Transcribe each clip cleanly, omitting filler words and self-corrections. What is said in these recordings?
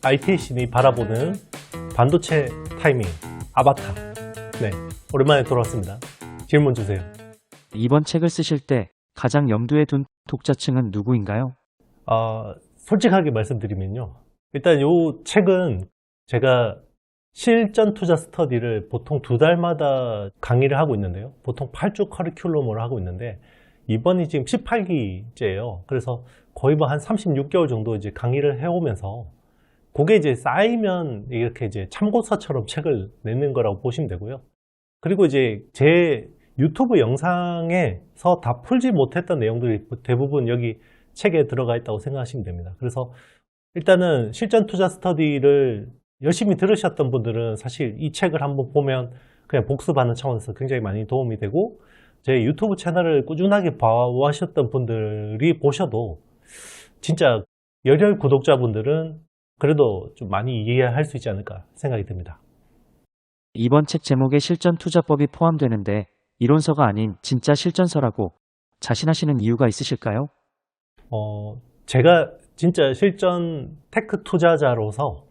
IT 신이 바라보는 반도체 타이밍, 아바타. 네, 오랜만에 돌아왔습니다. 질문 주세요. 이번 책을 쓰실 때 가장 염두에 둔 독자층은 누구인가요? 솔직하게 말씀드리면요. 일단 이 책은 제가 실전 투자 스터디를 보통 2달마다 강의를 하고 있는데요. 보통 8주 커리큘럼을 하고 있는데 이번이 지금 18기째예요. 그래서 거의 뭐 한 36개월 정도 이제 강의를 해오면서 그게 이제 쌓이면 이렇게 이제 참고서처럼 책을 내는 거라고 보시면 되고요. 그리고 이제 제 유튜브 영상에서 다 풀지 못했던 내용들이 대부분 여기 책에 들어가 있다고 생각하시면 됩니다. 그래서 일단은 실전 투자 스터디를 열심히 들으셨던 분들은 사실 이 책을 한번 보면 그냥 복습하는 차원에서 굉장히 많이 도움이 되고, 제 유튜브 채널을 꾸준하게 봐오셨던 분들이 보셔도 진짜 열혈 구독자분들은 그래도 좀 많이 이해할 수 있지 않을까 생각이 듭니다. 이번 책 제목에 실전 투자법이 포함되는데 이론서가 아닌 진짜 실전서라고 자신하시는 이유가 있으실까요? 제가 진짜 실전 테크 투자자로서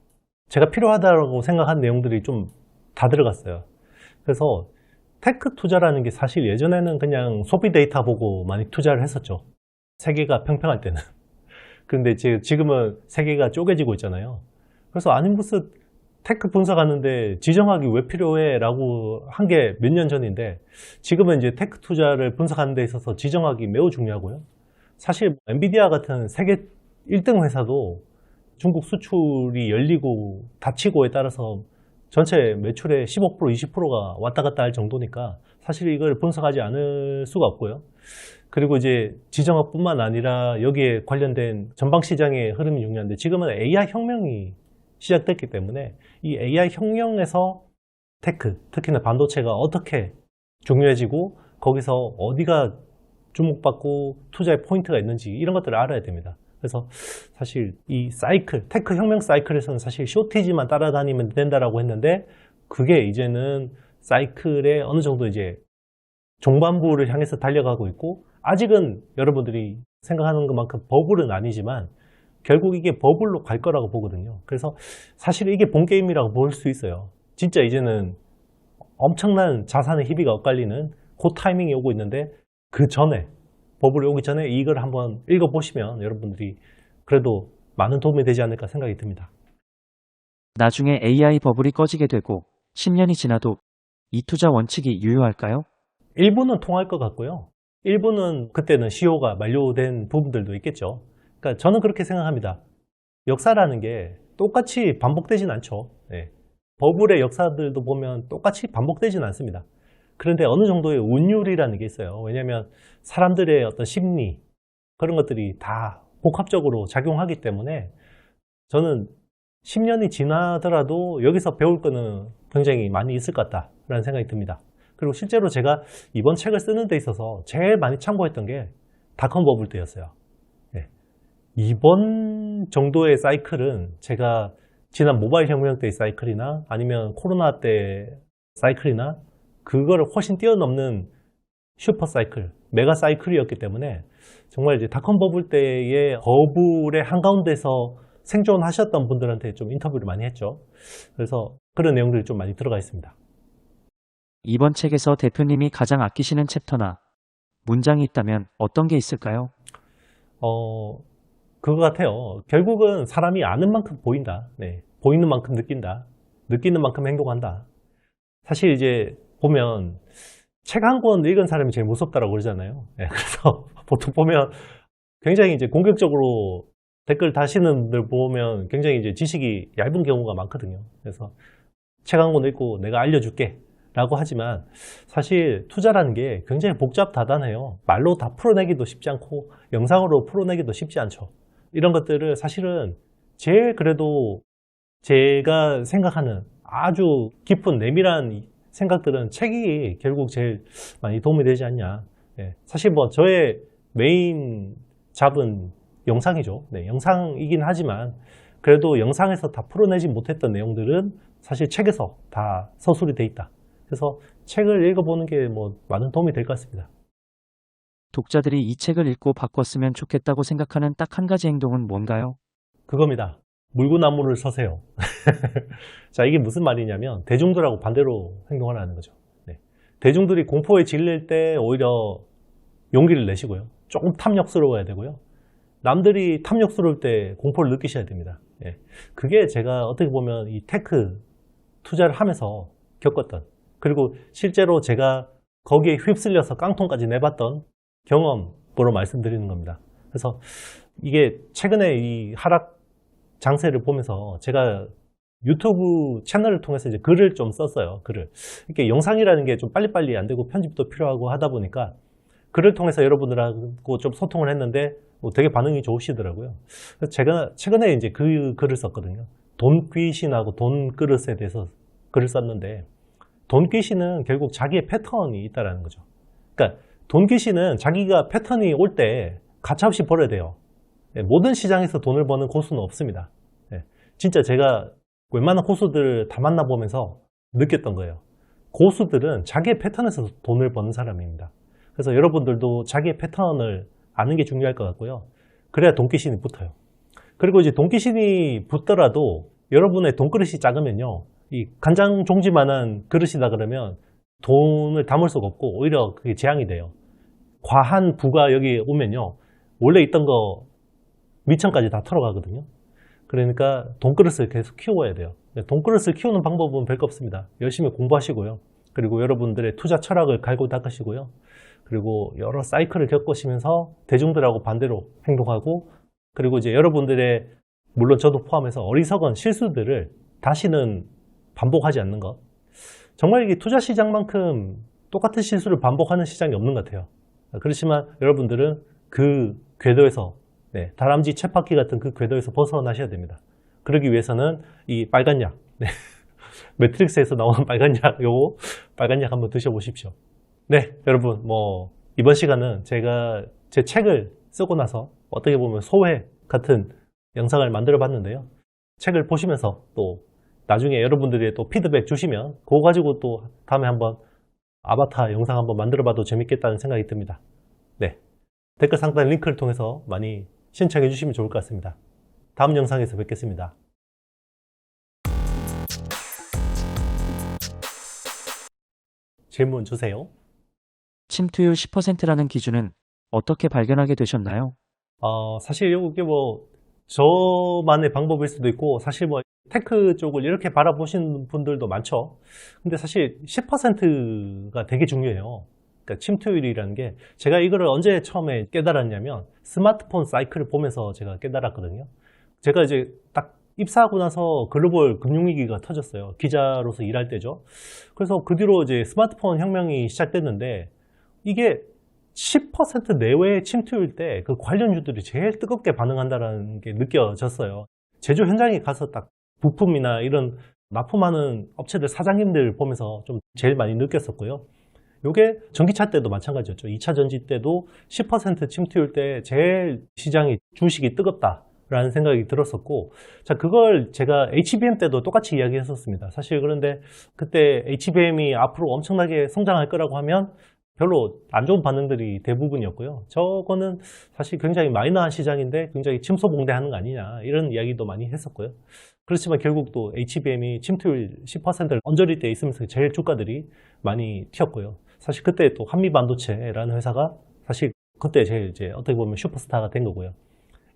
제가 필요하다고 생각한 내용들이 좀 다 들어갔어요. 그래서 테크 투자라는 게 사실 예전에는 그냥 소비 데이터 보고 많이 투자를 했었죠. 세계가 평평할 때는. 근데 지금은 세계가 쪼개지고 있잖아요. 그래서 아니 무슨 테크 분석하는데 지정학이 왜 필요해? 라고 한 게 몇 년 전인데, 지금은 이제 테크 투자를 분석하는 데 있어서 지정학이 매우 중요하고요. 사실 엔비디아 같은 세계 1등 회사도 중국 수출이 열리고 닫히고에 따라서 전체 매출의 15%, 20%가 왔다 갔다 할 정도니까 사실 이걸 분석하지 않을 수가 없고요. 그리고 이제 지정학뿐만 아니라 여기에 관련된 전방 시장의 흐름이 중요한데, 지금은 AI 혁명이 시작됐기 때문에 이 AI 혁명에서 테크, 특히나 반도체가 어떻게 중요해지고 거기서 어디가 주목받고 투자의 포인트가 있는지 이런 것들을 알아야 됩니다. 그래서 사실 이 사이클, 테크 혁명 사이클에서는 사실 쇼티지만 따라다니면 된다라고 했는데, 그게 이제는 사이클의 어느 정도 이제 종반부를 향해서 달려가고 있고, 아직은 여러분들이 생각하는 것만큼 버블은 아니지만 결국 이게 버블로 갈 거라고 보거든요. 그래서 사실 이게 본 게임이라고 볼 수 있어요. 진짜 이제는 엄청난 자산의 희비가 엇갈리는 그 타이밍이 오고 있는데, 그 전에, 버블이 오기 전에 이걸 한번 읽어보시면 여러분들이 그래도 많은 도움이 되지 않을까 생각이 듭니다. 나중에 AI 버블이 꺼지게 되고 10년이 지나도 이 투자 원칙이 유효할까요? 일부는 통할 것 같고요. 일부는 그때는 시효가 만료된 부분들도 있겠죠. 그러니까 저는 그렇게 생각합니다. 역사라는 게 똑같이 반복되진 않죠. 네. 버블의 역사들도 보면 똑같이 반복되진 않습니다. 그런데 어느 정도의 운율이라는 게 있어요. 왜냐하면 사람들의 어떤 심리, 그런 것들이 다 복합적으로 작용하기 때문에 저는 10년이 지나더라도 여기서 배울 거는 굉장히 많이 있을 것 같다라는 생각이 듭니다. 그리고 실제로 제가 이번 책을 쓰는 데 있어서 제일 많이 참고했던 게 닷컴 버블 때였어요. 네. 이번 정도의 사이클은 제가 지난 모바일 혁명 때의 사이클이나 아니면 코로나 때 사이클이나 그거를 훨씬 뛰어넘는 슈퍼 사이클, 메가 사이클이었기 때문에 정말 이제 닷컴 버블 때의 버블의 한가운데서 생존하셨던 분들한테 좀 인터뷰를 많이 했죠. 그래서 그런 내용들이 좀 많이 들어가 있습니다. 이번 책에서 대표님이 가장 아끼시는 챕터나 문장이 있다면 어떤 게 있을까요? 그거 같아요. 결국은 사람이 아는 만큼 보인다. 네. 보이는 만큼 느낀다. 느끼는 만큼 행동한다. 사실 이제 보면 책 한 권 읽은 사람이 제일 무섭다라고 그러잖아요. 네. 그래서 보통 보면 굉장히 이제 공격적으로 댓글 다시는 분들 보면 굉장히 이제 지식이 얇은 경우가 많거든요. 그래서 책 한 권 읽고 내가 알려줄게 라고 하지만 사실 투자라는 게 굉장히 복잡다단해요. 말로 다 풀어내기도 쉽지 않고 영상으로 풀어내기도 쉽지 않죠. 이런 것들을 사실은 제일 그래도 제가 생각하는 아주 깊은 내밀한 생각들은 책이 결국 제일 많이 도움이 되지 않냐. 네, 사실 뭐 저의 메인 잡은 영상이죠. 네, 영상이긴 하지만 그래도 영상에서 다 풀어내지 못했던 내용들은 사실 책에서 다 서술이 돼 있다. 그래서 책을 읽어보는 게 뭐 많은 도움이 될 것 같습니다. 독자들이 이 책을 읽고 바꿨으면 좋겠다고 생각하는 딱 한 가지 행동은 뭔가요? 그겁니다. 물구나무를 서세요. 자, 이게 무슨 말이냐면 대중들하고 반대로 행동하라는 거죠. 네. 대중들이 공포에 질릴 때 오히려 용기를 내시고요. 조금 탐욕스러워야 되고요. 남들이 탐욕스러울 때 공포를 느끼셔야 됩니다. 예. 그게 제가 어떻게 보면 이 테크 투자를 하면서 겪었던, 그리고 실제로 제가 거기에 휩쓸려서 깡통까지 내봤던 경험으로 말씀드리는 겁니다. 그래서 이게 최근에 이 하락 장세를 보면서 제가 유튜브 채널을 통해서 이제 글을 좀 썼어요. 글을. 이렇게 영상이라는 게 좀 빨리빨리 안 되고 편집도 필요하고 하다 보니까 글을 통해서 여러분들하고 좀 소통을 했는데 되게 반응이 좋으시더라고요. 그래서 제가 최근에 이제 그 글을 썼거든요. 돈귀신하고 돈그릇에 대해서 글을 썼는데, 돈귀신은 결국 자기의 패턴이 있다는 거죠. 그러니까 돈귀신은 자기가 패턴이 올 때 가차없이 벌어야 돼요. 모든 시장에서 돈을 버는 고수는 없습니다. 진짜 제가 웬만한 고수들 다 만나보면서 느꼈던 거예요. 고수들은 자기의 패턴에서 돈을 버는 사람입니다. 그래서 여러분들도 자기의 패턴을 아는 게 중요할 것 같고요. 그래야 돈귀신이 붙어요. 그리고 이제 돈귀신이 붙더라도 여러분의 돈그릇이 작으면요, 이 간장 종지만한 그릇이다 그러면 돈을 담을 수가 없고 오히려 그게 재앙이 돼요. 과한 부가 여기 오면요, 원래 있던 거 밑천까지 다 털어가거든요. 그러니까 돈그릇을 계속 키워야 돼요. 돈그릇을 키우는 방법은 별거 없습니다. 열심히 공부하시고요. 그리고 여러분들의 투자 철학을 갈고 닦으시고요. 그리고 여러 사이클을 겪으시면서 대중들하고 반대로 행동하고, 그리고 이제 여러분들의, 물론 저도 포함해서 어리석은 실수들을 다시는 반복하지 않는 것. 정말 이게 투자 시장만큼 똑같은 실수를 반복하는 시장이 없는 것 같아요. 그렇지만 여러분들은 그 궤도에서, 다람쥐 쳇바퀴 같은 그 궤도에서 벗어나셔야 됩니다. 그러기 위해서는 이 빨간 약, 매트릭스에서 나오는 빨간 약, 요거 빨간 약 한번 드셔보십시오. 네, 여러분, 이번 시간은 제가 제 책을 쓰고 나서 어떻게 보면 소회 같은 영상을 만들어 봤는데요. 책을 보시면서 또 나중에 여러분들이 또 피드백 주시면 그거 가지고 또 다음에 한번 아바타 영상 한번 만들어 봐도 재밌겠다는 생각이 듭니다. 네, 댓글 상단 링크를 통해서 많이 신청해 주시면 좋을 것 같습니다. 다음 영상에서 뵙겠습니다. 질문 주세요. 침투율 10%라는 기준은 어떻게 발견하게 되셨나요? 사실 이게 저만의 방법일 수도 있고, 사실 테크 쪽을 이렇게 바라보시는 분들도 많죠. 근데 사실 10%가 되게 중요해요. 그러니까 침투율이라는 게, 제가 이거를 언제 처음에 깨달았냐면 스마트폰 사이클을 보면서 제가 깨달았거든요. 제가 이제 딱 입사하고 나서 글로벌 금융위기가 터졌어요. 기자로서 일할 때죠. 그래서 그 뒤로 이제 스마트폰 혁명이 시작됐는데, 이게 10% 내외의 침투일 때 그 관련주들이 제일 뜨겁게 반응한다는 게 느껴졌어요. 제조 현장에 가서 딱 부품이나 이런 납품하는 업체들 사장님들 보면서 좀 제일 많이 느꼈었고요. 이게 전기차 때도 마찬가지였죠. 2차 전지 때도 10% 침투일 때 제일 시장이 주식이 뜨겁다라는 생각이 들었었고, 자, 그걸 제가 HBM 때도 똑같이 이야기했었습니다. 사실 그런데 그때 HBM이 앞으로 엄청나게 성장할 거라고 하면 별로 안 좋은 반응들이 대부분이었고요. 저거는 사실 굉장히 마이너한 시장인데 굉장히 침소봉대하는 거 아니냐, 이런 이야기도 많이 했었고요. 그렇지만 결국 또 HBM이 침투율 10%를 언저리 때 있으면서 제일 주가들이 많이 튀었고요. 사실 그때 또 한미반도체라는 회사가 사실 그때 제일 이제 어떻게 보면 슈퍼스타가 된 거고요.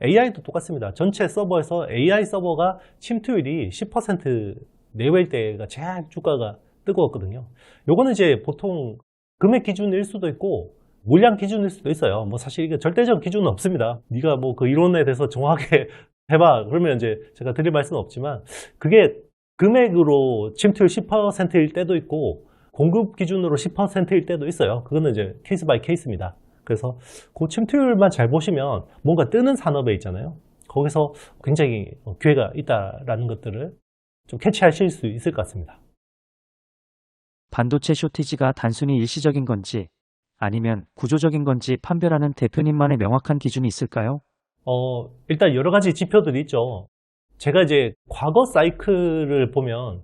AI도 똑같습니다. 전체 서버에서 AI 서버가 침투율이 10% 내외일 때가 제일 주가가 뜨거웠거든요. 요거는 이제 보통 금액 기준일 수도 있고 물량 기준일 수도 있어요. 사실 이게 절대적 기준은 없습니다. 네가 그 이론에 대해서 정확하게 해봐, 그러면 이제 제가 드릴 말씀은 없지만, 그게 금액으로 침투율 10%일 때도 있고 공급 기준으로 10%일 때도 있어요. 그거는 이제 케이스 바이 케이스입니다. 그래서 그 침투율만 잘 보시면 뭔가 뜨는 산업에 있잖아요. 거기서 굉장히 기회가 있다라는 것들을 좀 캐치하실 수 있을 것 같습니다. 반도체 쇼티지가 단순히 일시적인 건지 아니면 구조적인 건지 판별하는 대표님만의 명확한 기준이 있을까요? 일단 여러 가지 지표들이 있죠. 제가 이제 과거 사이클을 보면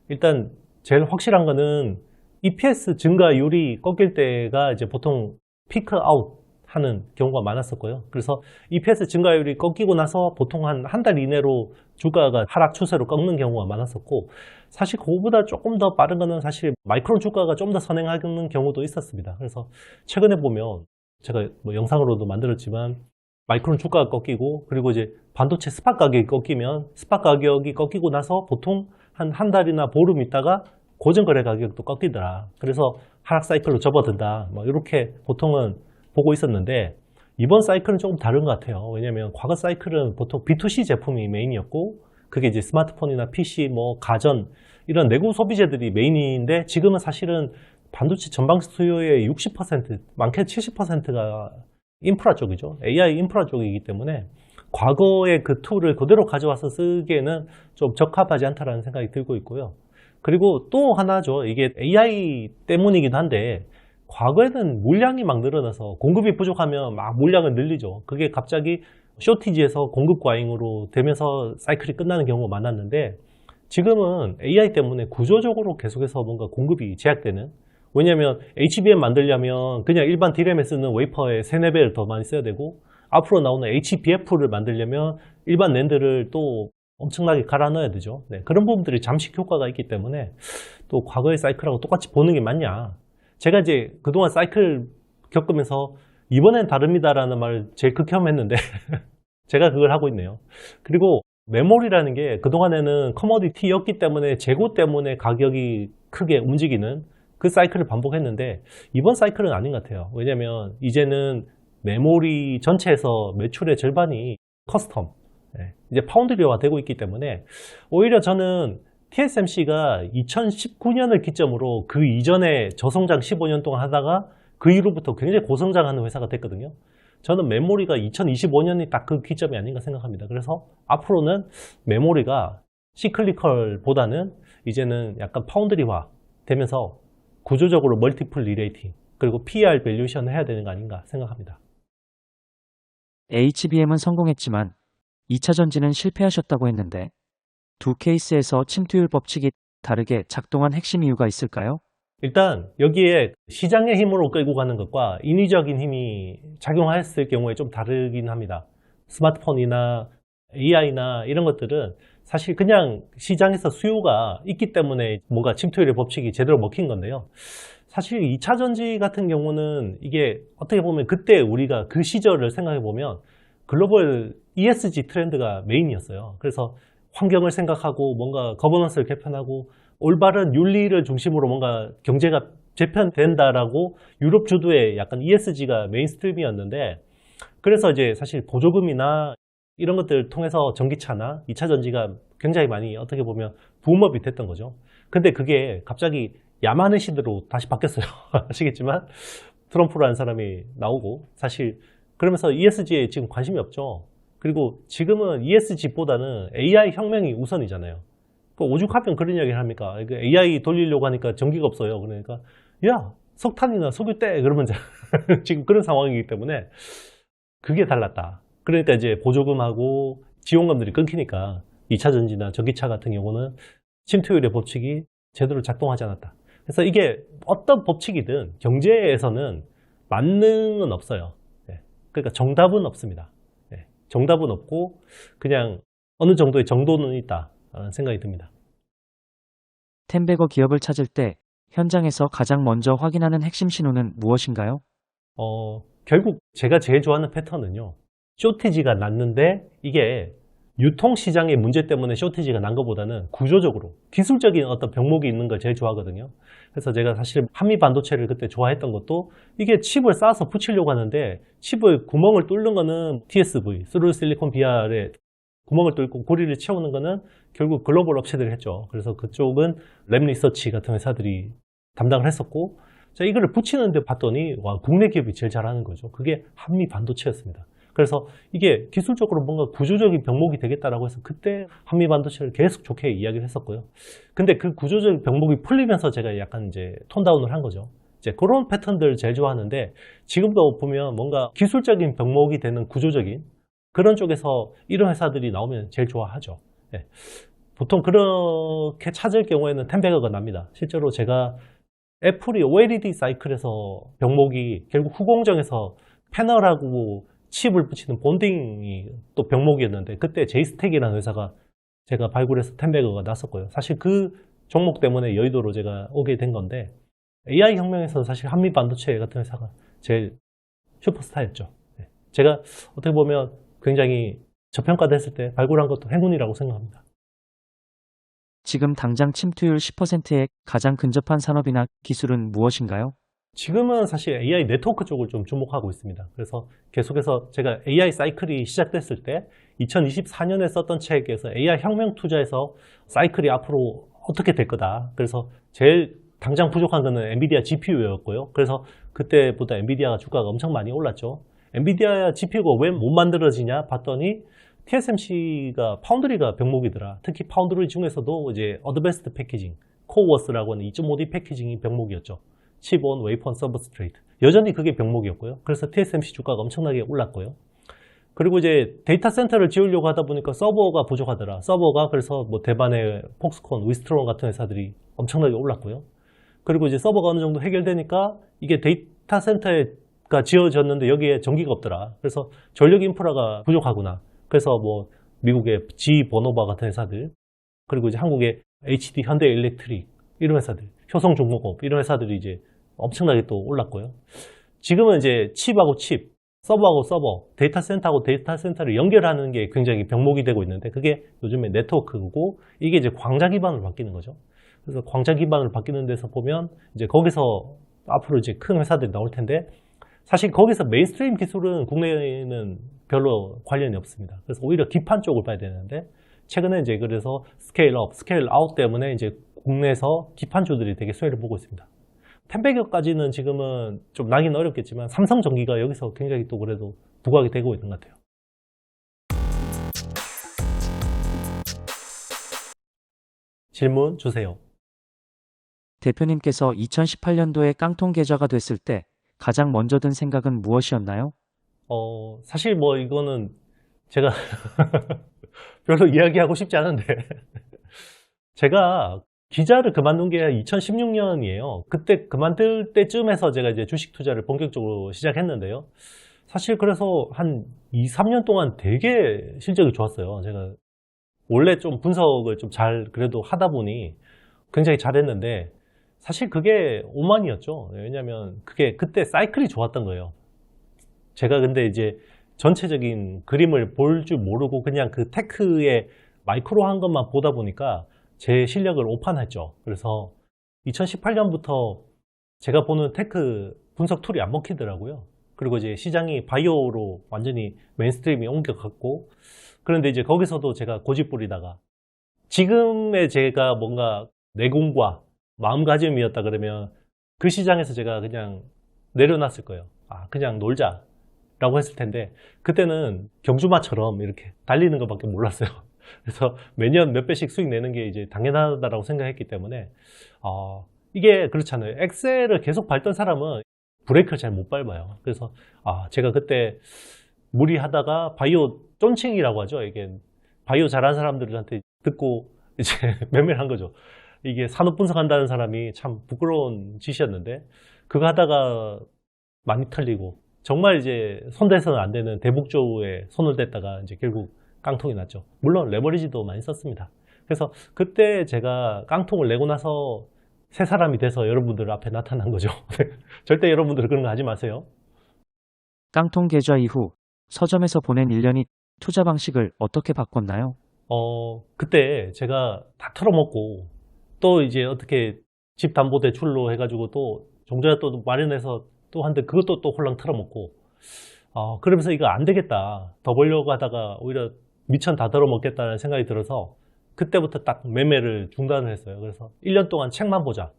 일단 제일 확실한 거는 EPS 증가율이 꺾일 때가 이제 보통 피크 아웃 하는 경우가 많았었고요. 그래서 EPS 증가율이 꺾이고 나서 보통 한 달 이내로 주가가 하락 추세로 꺾는 경우가 많았었고, 사실 그거보다 조금 더 빠른 거는 사실 마이크론 주가가 좀 더 선행하는 경우도 있었습니다. 그래서 최근에 보면 제가 뭐 영상으로도 만들었지만 마이크론 주가가 꺾이고, 그리고 이제 반도체 스팟 가격이 꺾이면 스팟 가격이 꺾이고 나서 보통 한 달이나 보름 있다가 고정 거래 가격도 꺾이더라. 그래서 하락 사이클로 접어든다. 뭐 이렇게 보통은 보고 있었는데, 이번 사이클은 조금 다른 것 같아요. 왜냐면 과거 사이클은 보통 B2C 제품이 메인이었고, 그게 이제 스마트폰이나 PC, 뭐 가전 이런 내구 소비재들이 메인인데, 지금은 사실은 반도체 전방 수요의 60%, 많게는 70%가 인프라 쪽이죠. AI 인프라 쪽이기 때문에 과거의 그 툴을 그대로 가져와서 쓰기에는 좀 적합하지 않다라는 생각이 들고 있고요. 그리고 또 하나죠. 이게 AI 때문이기도 한데, 과거에는 물량이 막 늘어나서 공급이 부족하면 막 물량을 늘리죠. 그게 갑자기 쇼티지에서 공급 과잉으로 되면서 사이클이 끝나는 경우가 많았는데, 지금은 AI 때문에 구조적으로 계속해서 뭔가 공급이 제약되는, 왜냐면 HBM 만들려면 그냥 일반 D램에 쓰는 웨이퍼의 3, 4배를 더 많이 써야 되고, 앞으로 나오는 HBF를 만들려면 일반 낸드를 또 엄청나게 갈아 넣어야 되죠. 네, 그런 부분들이 잠식 효과가 있기 때문에 또 과거의 사이클하고 똑같이 보는 게 맞냐. 제가 이제 그동안 사이클 겪으면서 이번엔 다릅니다라는 말을 제일 극혐했는데 제가 그걸 하고 있네요. 그리고 메모리라는 게 그동안에는 커머디티였기 때문에 재고 때문에 가격이 크게 움직이는 그 사이클을 반복했는데, 이번 사이클은 아닌 것 같아요. 왜냐면 이제는 메모리 전체에서 매출의 절반이 커스텀, 이제 파운드리화 되고 있기 때문에, 오히려 저는 TSMC가 2019년을 기점으로 그 이전에 저성장 15년 동안 하다가 그 이후로부터 굉장히 고성장하는 회사가 됐거든요. 저는 메모리가 2025년이 딱 그 기점이 아닌가 생각합니다. 그래서 앞으로는 메모리가 시클리컬보다는 이제는 약간 파운드리화 되면서 구조적으로 멀티플 리레이팅, 그리고 PER 밸류에이션을 해야 되는 거 아닌가 생각합니다. HBM은 성공했지만 2차 전지는 실패하셨다고 했는데, 두 케이스에서 침투율 법칙이 다르게 작동한 핵심 이유가 있을까요? 일단 여기에 시장의 힘으로 끌고 가는 것과 인위적인 힘이 작용했을 경우에 좀 다르긴 합니다. 스마트폰이나 AI나 이런 것들은 사실 그냥 시장에서 수요가 있기 때문에 뭔가 침투율의 법칙이 제대로 먹힌 건데요. 사실 2차 전지 같은 경우는 이게 어떻게 보면 그때 우리가 그 시절을 생각해 보면 글로벌 ESG 트렌드가 메인이었어요. 그래서 환경을 생각하고 뭔가 거버넌스를 개편하고 올바른 윤리를 중심으로 뭔가 경제가 재편된다라고 유럽 주도의 약간 ESG가 메인스트림이었는데, 그래서 이제 사실 보조금이나 이런 것들을 통해서 전기차나 2차 전지가 굉장히 많이 어떻게 보면 붐업이 됐던 거죠. 근데 그게 갑자기 야만의 시대로 다시 바뀌었어요. 아시겠지만 트럼프라는 사람이 나오고, 사실 그러면서 ESG에 지금 관심이 없죠. 그리고 지금은 ESG보다는 AI 혁명이 우선이잖아요. 오죽하면 그런 이야기를 합니까? AI 돌리려고 하니까 전기가 없어요. 그러니까 야, 석탄이나 석유 떼 그러면 지금 그런 상황이기 때문에 그게 달랐다. 그러니까 이제 보조금하고 지원금들이 끊기니까 2차 전지나 전기차 같은 경우는 침투율의 법칙이 제대로 작동하지 않았다. 그래서 이게 어떤 법칙이든 경제에서는 만능은 없어요. 그러니까 정답은 없습니다. 정답은 없고 그냥 어느 정도의 정도는 있다라는 생각이 듭니다. 텐베거 기업을 찾을 때 현장에서 가장 먼저 확인하는 핵심 신호는 무엇인가요? 결국 제가 제일 좋아하는 패턴은요, 쇼티지가 났는데 이게 유통시장의 문제 때문에 쇼티지가 난 것보다는 구조적으로 기술적인 어떤 병목이 있는 걸 제일 좋아하거든요. 그래서 제가 사실 한미 반도체를 그때 좋아했던 것도 이게 칩을 쌓아서 붙이려고 하는데 칩을 구멍을 뚫는 거는 TSV, 스루 실리콘 VR에 구멍을 뚫고 고리를 채우는 거는 결국 글로벌 업체들이 했죠. 그래서 그쪽은 랩 리서치 같은 회사들이 담당을 했었고, 자, 이거를 붙이는데 봤더니 와, 국내 기업이 제일 잘하는 거죠. 그게 한미 반도체였습니다. 그래서 이게 기술적으로 뭔가 구조적인 병목이 되겠다라고 해서 그때 한미 반도체를 계속 좋게 이야기를 했었고요. 근데 그 구조적인 병목이 풀리면서 제가 약간 이제 톤다운을 한 거죠. 이제 그런 패턴들 제일 좋아하는데, 지금도 보면 뭔가 기술적인 병목이 되는 구조적인 그런 쪽에서 이런 회사들이 나오면 제일 좋아하죠. 네. 보통 그렇게 찾을 경우에는 텐베거가 납니다. 실제로 제가 애플이 OLED 사이클에서 병목이 결국 후공정에서 패널하고 칩을 붙이는 본딩이 또 병목이었는데 그때 제이스텍이라는 회사가 제가 발굴해서 10배거가 났었고요. 사실 그 종목 때문에 여의도로 제가 오게 된 건데 AI 혁명에서 사실 한미반도체 같은 회사가 제일 슈퍼스타였죠. 네. 제가 어떻게 보면 굉장히 저평가됐을 때 발굴한 것도 행운이라고 생각합니다. 지금 당장 침투율 10%에 가장 근접한 산업이나 기술은 무엇인가요? 지금은 사실 AI 네트워크 쪽을 좀 주목하고 있습니다. 그래서 계속해서 제가 AI 사이클이 시작됐을 때 2024년에 썼던 책에서 AI 혁명 투자에서 사이클이 앞으로 어떻게 될 거다. 그래서 제일 당장 부족한 거는 엔비디아 GPU였고요. 그래서 그때보다 엔비디아 주가가 엄청 많이 올랐죠. 엔비디아 GPU가 왜 못 만들어지냐 봤더니 TSMC가 파운드리가 병목이더라. 특히 파운드리 중에서도 이제 어드밴스드 패키징, 코어워스라고 하는 2.5D 패키징이 병목이었죠. 칩 온 웨이퍼 서브스트레이트. 여전히 그게 병목이었고요. 그래서 TSMC 주가가 엄청나게 올랐고요. 그리고 이제 데이터 센터를 지으려고 하다 보니까 서버가 부족하더라. 서버가 그래서 뭐 대만의 폭스콘, 위스트론 같은 회사들이 엄청나게 올랐고요. 그리고 이제 서버가 어느 정도 해결되니까 이게 데이터 센터가 지어졌는데 여기에 전기가 없더라. 그래서 전력 인프라가 부족하구나. 그래서 뭐 미국의 GE 버노바 같은 회사들, 그리고 이제 한국의 HD 현대일렉트릭 이런 회사들, 효성중공업 이런 회사들이 이제 엄청나게 또 올랐고요. 지금은 이제 칩하고 칩, 서버하고 서버, 데이터 센터하고 데이터 센터를 연결하는 게 굉장히 병목이 되고 있는데 그게 요즘에 네트워크고 이게 이제 광자 기반으로 바뀌는 거죠. 그래서 광자 기반으로 바뀌는 데서 보면 이제 거기서 앞으로 이제 큰 회사들이 나올 텐데 사실 거기서 메인스트림 기술은 국내에는 별로 관련이 없습니다. 그래서 오히려 기판 쪽을 봐야 되는데 최근에 이제 그래서 스케일업, 스케일아웃 때문에 이제 국내에서 기판주들이 되게 수혜를 보고 있습니다. 10배격까지는 지금은 좀 나기는 어렵겠지만 삼성전기가 여기서 굉장히 또 그래도 부각이 되고 있는 것 같아요. 질문 주세요. 대표님께서 2018년도에 깡통 계좌가 됐을 때 가장 먼저 든 생각은 무엇이었나요? 사실 뭐 이거는 제가 별로 이야기하고 싶지 않은데 제가 기자를 그만둔 게 2016년이에요. 그때 그만둘 때쯤에서 제가 이제 주식 투자를 본격적으로 시작했는데요. 사실 그래서 한 2, 3년 동안 되게 실적이 좋았어요. 제가 원래 좀 분석을 좀 잘 그래도 하다 보니 굉장히 잘했는데 사실 그게 오만이었죠. 왜냐면 그게 그때 사이클이 좋았던 거예요. 제가 근데 이제 전체적인 그림을 볼 줄 모르고 그냥 그 테크의 마이크로 한 것만 보다 보니까 제 실력을 오판했죠. 그래서 2018년부터 제가 보는 테크 분석 툴이 안 먹히더라고요. 그리고 이제 시장이 바이오로 완전히 메인스트림이 옮겨갔고 그런데 이제 거기서도 제가 고집 부리다가 지금의 제가 뭔가 내공과 마음가짐이었다 그러면 그 시장에서 제가 그냥 내려놨을 거예요. 그냥 놀자 라고 했을 텐데 그때는 경주마처럼 이렇게 달리는 것밖에 몰랐어요. 그래서 매년 몇 배씩 수익 내는 게 이제 당연하다라고 생각했기 때문에 이게 그렇잖아요. 엑셀을 계속 밟던 사람은 브레이크를 잘 못 밟아요. 그래서 제가 그때 무리하다가 바이오 쫀칭이라고 하죠. 이게 바이오 잘하는 사람들한테 듣고 이제 매매를 한 거죠. 이게 산업 분석한다는 사람이 참 부끄러운 짓이었는데 그거 하다가 많이 털리고 정말 이제 손대서는 안 되는 대북조에 손을 댔다가 이제 결국 깡통이 났죠. 물론 레버리지도 많이 썼습니다. 그래서 그때 제가 깡통을 내고 나서 새 사람이 돼서 여러분들 앞에 나타난 거죠. 절대 여러분들 그런 거 하지 마세요. 깡통 계좌 이후 서점에서 보낸 1년이 투자 방식을 어떻게 바꿨나요? 그때 제가 다 털어먹고 또 이제 어떻게 집 담보 대출로 해가지고 또 종자를 또 마련해서 또 한데 그것도 또 홀랑 털어먹고 그러면서 이거 안 되겠다. 더 벌려고 하다가 오히려 미천 다 털어먹겠다는 생각이 들어서 그때부터 딱 매매를 중단을 했어요. 그래서 1년 동안 책만 보자.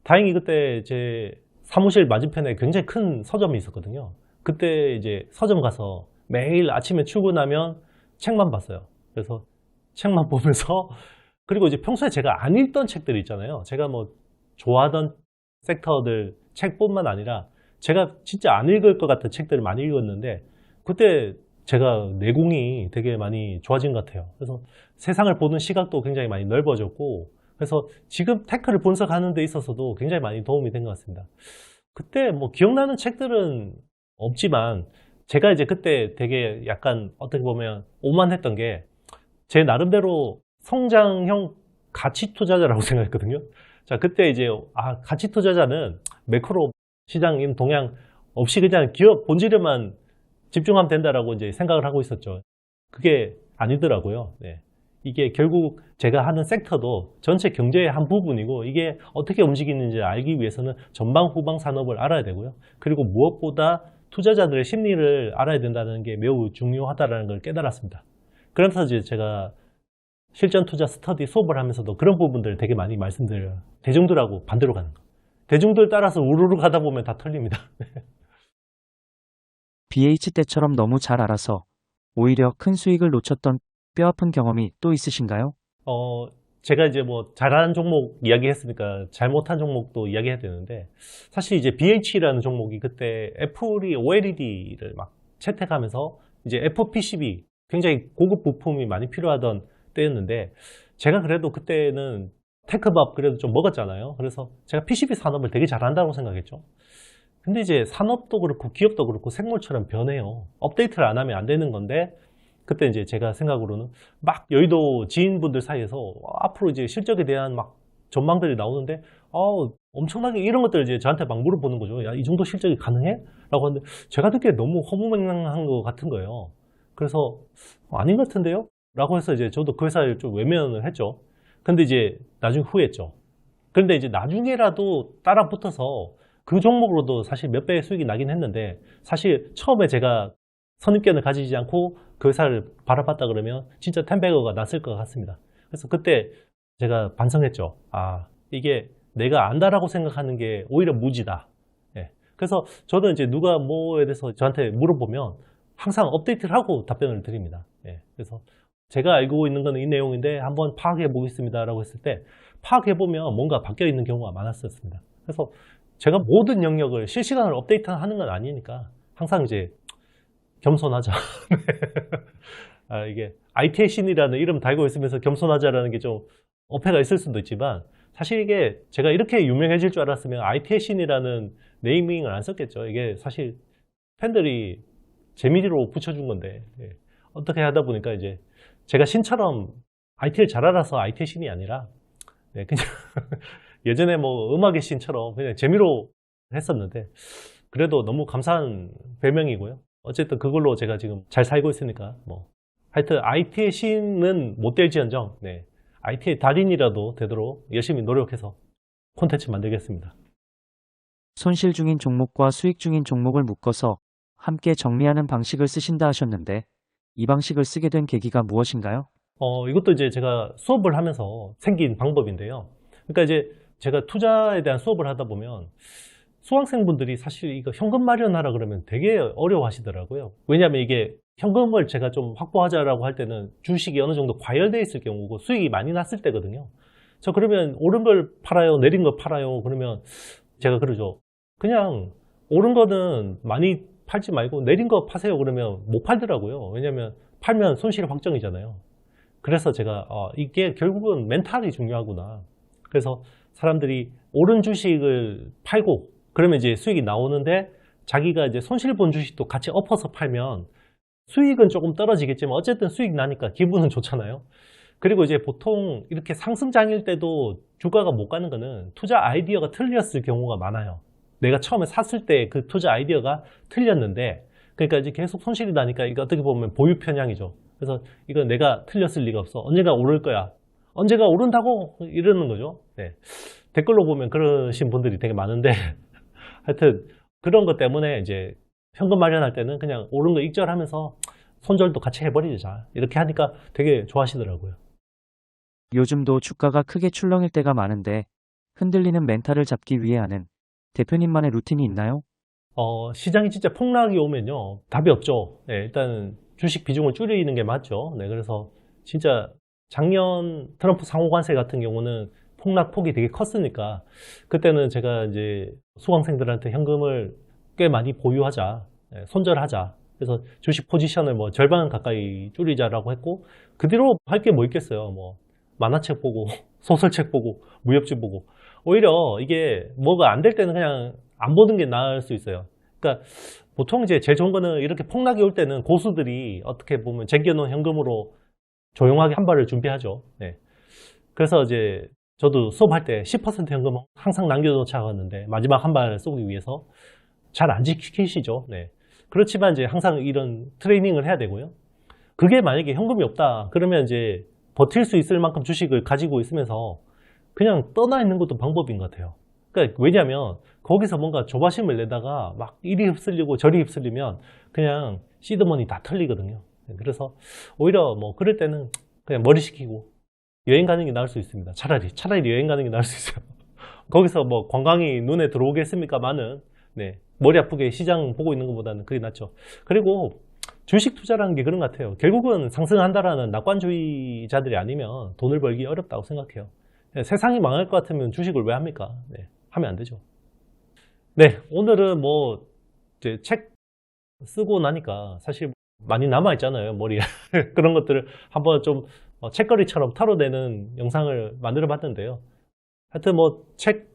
다행히 그때 제 사무실 맞은편에 굉장히 큰 서점이 있었거든요. 그때 이제 서점 가서 매일 아침에 출근하면 책만 봤어요. 그래서 책만 보면서 그리고 이제 평소에 제가 안 읽던 책들이 있잖아요. 제가 뭐 좋아하던 섹터들 책뿐만 아니라 제가 진짜 안 읽을 것 같은 책들을 많이 읽었는데 그때 제가 내공이 되게 많이 좋아진 것 같아요. 그래서 세상을 보는 시각도 굉장히 많이 넓어졌고 그래서 지금 테크를 분석하는 데 있어서도 굉장히 많이 도움이 된 것 같습니다. 그때 뭐 기억나는 책들은 없지만 제가 이제 그때 되게 약간 어떻게 보면 오만했던 게 제 나름대로 성장형 가치 투자자라고 생각했거든요. 자, 그때 이제 가치 투자자는 매크로 시장인 동향 없이 그냥 기업 본질에만 집중하면 된다라고 이제 생각을 하고 있었죠. 그게 아니더라고요. 네. 이게 결국 제가 하는 섹터도 전체 경제의 한 부분이고 이게 어떻게 움직이는지 알기 위해서는 전방 후방 산업을 알아야 되고요. 그리고 무엇보다 투자자들의 심리를 알아야 된다는 게 매우 중요하다는 걸 깨달았습니다. 그러면서 이제 제가 실전 투자 스터디 수업을 하면서도 그런 부분들을 되게 많이 말씀드려요. 대중들하고 반대로 가는 거. 대중들 따라서 우르르 가다 보면 다 털립니다. BH 때처럼 너무 잘 알아서 오히려 큰 수익을 놓쳤던 뼈아픈 경험이 또 있으신가요? 제가 이제 뭐 잘하는 종목 이야기했으니까 잘못한 종목도 이야기해야 되는데 사실 이제 BH라는 종목이 그때 애플이 OLED를 막 채택하면서 이제 FPCB 굉장히 고급 부품이 많이 필요하던 때였는데 제가 그래도 그때는 테크밥 그래도 좀 먹었잖아요. 그래서 제가 PCB 산업을 되게 잘한다고 생각했죠. 근데 이제 산업도 그렇고 기업도 그렇고 생물처럼 변해요. 업데이트를 안 하면 안 되는 건데 그때 이제 제가 생각으로는 막 여의도 지인분들 사이에서 앞으로 이제 실적에 대한 막 전망들이 나오는데 엄청나게 이런 것들 이제 저한테 막 물어보는 거죠. 야, 이 정도 실적이 가능해? 라고 하는데 제가 듣기에 너무 허무맹랑한 것 같은 거예요. 그래서 아닌 것 같은데요? 라고 해서 이제 저도 그 회사를 좀 외면을 했죠. 근데 이제 나중에 후회했죠. 그런데 이제 나중에라도 따라 붙어서 그 종목으로도 사실 몇 배의 수익이 나긴 했는데 사실 처음에 제가 선입견을 가지지 않고 그 회사를 바라봤다 그러면 진짜 텐베거가 났을 것 같습니다. 그래서 그때 제가 반성했죠. 이게 내가 안다라고 생각하는 게 오히려 무지다. 예. 그래서 저는 이제 누가 뭐에 대해서 저한테 물어보면 항상 업데이트를 하고 답변을 드립니다. 예. 그래서 제가 알고 있는 거는 이 내용인데 한번 파악해 보겠습니다 라고 했을 때 파악해 보면 뭔가 바뀌어 있는 경우가 많았었습니다. 그래서 제가 모든 영역을 실시간으로 업데이트하는 건 아니니까 항상 이제 겸손하자. 이게 IT의 신이라는 이름 달고 있으면서 겸손하자라는 게 좀 어폐가 있을 수도 있지만 사실 이게 제가 이렇게 유명해질 줄 알았으면 IT의 신이라는 네이밍을 안 썼겠죠. 이게 사실 팬들이 재미로 붙여준 건데 어떻게 하다 보니까 이제 제가 신처럼 IT를 잘 알아서 IT의 신이 아니라 그냥 예전에 뭐 음악의 신처럼 그냥 재미로 했었는데 그래도 너무 감사한 별명이고요. 어쨌든 그걸로 제가 지금 잘 살고 있으니까 뭐 하여튼 IT의 신은 못 될지언정 IT의 달인이라도 되도록 열심히 노력해서 콘텐츠 만들겠습니다. 손실 중인 종목과 수익 중인 종목을 묶어서 함께 정리하는 방식을 쓰신다 하셨는데 이 방식을 쓰게 된 계기가 무엇인가요? 이것도 이제 제가 수업을 하면서 생긴 방법인데요. 그러니까 이제 제가 투자에 대한 수업을 하다 보면 수강생분들이 사실 이거 현금 마련하라 그러면 되게 어려워하시더라고요. 왜냐하면 이게 현금을 제가 좀 확보하자라고 할 때는 주식이 어느 정도 과열되어 있을 경우고 수익이 많이 났을 때거든요. 저 그러면 오른 걸 팔아요, 내린 걸 팔아요. 그러면 제가 그러죠. 그냥 오른 거는 많이 팔지 말고 내린 거 파세요. 그러면 못 팔더라고요. 왜냐하면 팔면 손실 확정이잖아요. 그래서 제가 이게 결국은 멘탈이 중요하구나. 그래서 사람들이 오른 주식을 팔고 그러면 이제 수익이 나오는데 자기가 이제 손실 본 주식도 같이 엎어서 팔면 수익은 조금 떨어지겠지만 어쨌든 수익 나니까 기분은 좋잖아요. 그리고 이제 보통 이렇게 상승장일 때도 주가가 못 가는 거는 투자 아이디어가 틀렸을 경우가 많아요. 내가 처음에 샀을 때 그 투자 아이디어가 틀렸는데 그러니까 이제 계속 손실이 나니까 이거 어떻게 보면 보유 편향이죠. 그래서 이거 내가 틀렸을 리가 없어. 언젠가 오를 거야. 언제가 오른다고 이러는 거죠. 댓글로 보면 그러신 분들이 되게 많은데 하여튼 그런 것 때문에 이제 현금 마련할 때는 그냥 오른 거 익절하면서 손절도 같이 해버리자 이렇게 하니까 되게 좋아하시더라고요. 요즘도 주가가 크게 출렁일 때가 많은데 흔들리는 멘탈을 잡기 위해 하는 대표님만의 루틴이 있나요? 시장이 진짜 폭락이 오면요 답이 없죠. 일단 주식 비중을 줄이는 게 맞죠. 그래서 진짜 작년 트럼프 상호관세 같은 경우는 폭락폭이 되게 컸으니까 그때는 제가 이제 수강생들한테 현금을 꽤 많이 보유하자, 손절하자. 그래서 주식 포지션을 뭐 절반 가까이 줄이자라고 했고 그 뒤로 할 게 뭐 있겠어요. 뭐 만화책 보고 소설책 보고 무협지 보고 오히려 이게 뭐가 안 될 때는 그냥 안 보는 게 나을 수 있어요. 그러니까 보통 이제 제일 좋은 거는 이렇게 폭락이 올 때는 고수들이 어떻게 보면 쟁겨놓은 현금으로 조용하게 한 발을 준비하죠. 네. 그래서 이제 저도 수업할 때 10% 현금 항상 남겨놓자고 하는데 마지막 한 발 쏘기 위해서 잘 안 지키시죠. 네. 그렇지만 이제 항상 이런 트레이닝을 해야 되고요. 그게 만약에 현금이 없다 그러면 이제 버틸 수 있을 만큼 주식을 가지고 있으면서 그냥 떠나 있는 것도 방법인 것 같아요. 그러니까 왜냐하면 거기서 뭔가 조바심을 내다가 막 이리 휩쓸리고 저리 휩쓸리면 그냥 시드머니 다 털리거든요. 그래서 오히려 뭐 그럴 때는 그냥 머리 식히고 여행 가는 게 나을 수 있습니다. 차라리 여행 가는 게 나을 수 있어요. 거기서 뭐 관광이 눈에 들어오겠습니까만은 네, 머리 아프게 시장 보고 있는 것보다는 그게 낫죠. 그리고 주식 투자라는 게 그런 것 같아요. 결국은 상승한다라는 낙관주의자들이 아니면 돈을 벌기 어렵다고 생각해요. 세상이 망할 것 같으면 주식을 왜 합니까? 네, 하면 안 되죠. 네, 오늘은 뭐 이제 책 쓰고 나니까 사실 많이 남아있잖아요, 머리에. 그런 것들을 한번 좀 책거리처럼 털어내는 영상을 만들어 봤는데요. 하여튼 뭐 책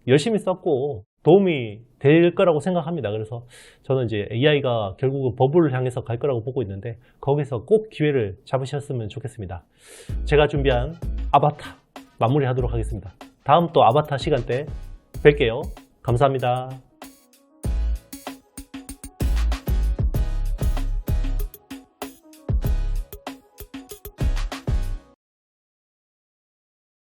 열심히 썼고 도움이 될 거라고 생각합니다. 그래서 저는 이제 AI가 결국은 버블을 향해서 갈 거라고 보고 있는데 거기서 꼭 기회를 잡으셨으면 좋겠습니다. 제가 준비한 아바타 마무리하도록 하겠습니다. 다음 또 아바타 시간대 뵐게요. 감사합니다.